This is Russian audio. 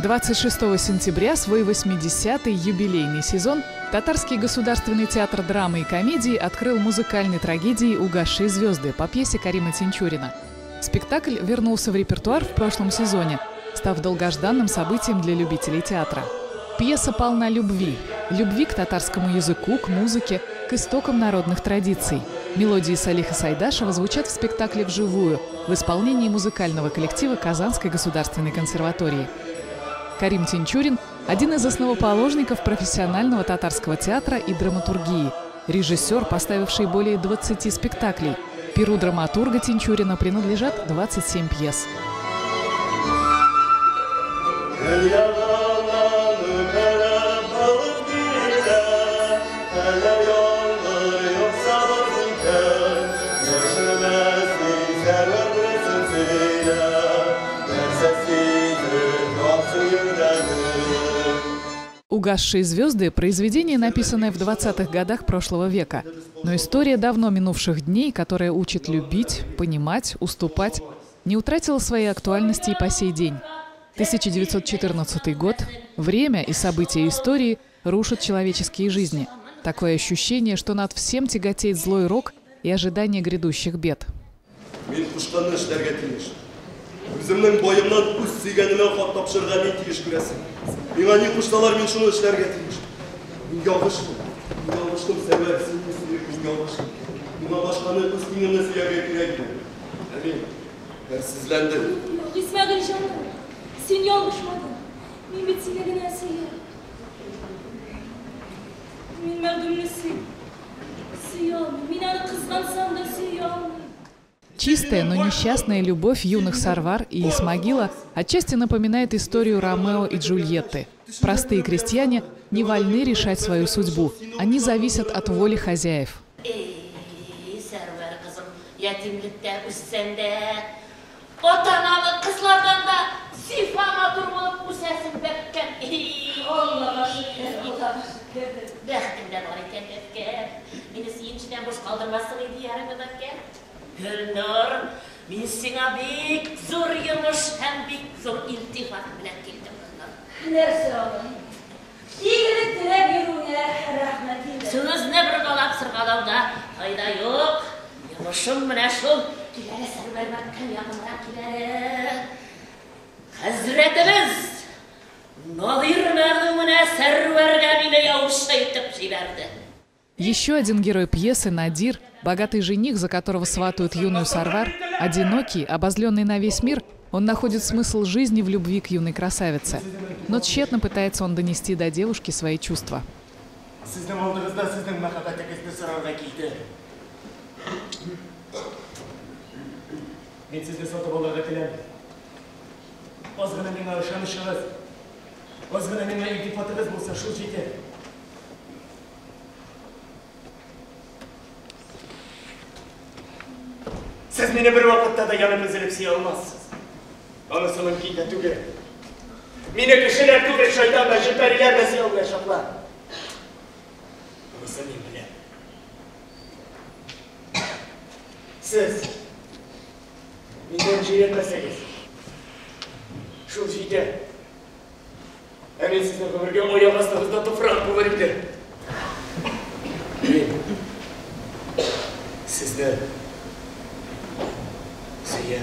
26 сентября свой 80-й юбилейный сезон Татарский государственный театр драмы и комедии открыл музыкальной трагедией «Угасшие звезды» по пьесе Карима Тинчурина. Спектакль вернулся в репертуар в прошлом сезоне, став долгожданным событием для любителей театра. Пьеса полна любви. Любви к татарскому языку, к музыке, к истокам народных традиций. Мелодии Салиха Сайдашева звучат в спектакле вживую в исполнении музыкального коллектива Казанской государственной консерватории. Карим Тинчурин – один из основоположников профессионального татарского театра и драматургии, режиссер, поставивший более 20 спектаклей. Перу драматурга Тинчурина принадлежат 27 пьес. «Угасшие звезды» – произведение, написанное в 20-х годах прошлого века. Но история давно минувших дней, которая учит любить, понимать, уступать, не утратила своей актуальности и по сей день. 1914 год. Время и события истории рушат человеческие жизни. Такое ощущение, что над всем тяготеет злой рок и ожидание грядущих бед. Өзімнің бойымнан көз сүйгеніне хат тапшырға мен тиіш көресің. Миңа не құшталар, мен шуны эшләргә тиеш. Мин ялгышым сәбәпсез сөйләп, мин ялгышым. Миңа башканы үз күңелемне сөйләргә кирәк иде. Мин хәрсезләндем. Исмәгыйль җаным, син ялгышмадың. Мин бит сине генә сөям. Мин мәгъдүмне сөям. Мин аны кызгансам да сөям. Чистая, но несчастная любовь юных Сарвар и Исмагила отчасти напоминает историю Ромео и Джульетты. Простые крестьяне не вольны решать свою судьбу. Они зависят от воли хозяев. Гүлнұр, мен сіңа бек зор еміш, әм бек зор илтифат білән келдім, Гүлнұр. Нәрсе алым? Игілік тілеп еруіне рахмет елді. Сөзіне бір қалап сырғалауда қайда жоқ. Емішім мінә шул. Келері сәрбәрмәттен яғымыра келері. Хәзіретіміз Надир мәғдуміне сәрбәрге мені яушайтып жіберді. Еще один герой пьесы – Надир, богатый жених, за которого сватают юную Сарвар, одинокий, обозленный на весь мир, он находит смысл жизни в любви к юной красавице. Но тщетно пытается он донести до девушки свои чувства. Siz meni bir vaqtda da yanib üzülüp siya olmazsınız. Anasının kiyde tüge. Meni kişiler tüge şeytan da jüperiler de siya ulaşaklar. Anasının bile. Siz menden etmeseniz şu jide emin sizden ömürge oya bastığınızda tufrak bu verildi. Sizden Siya.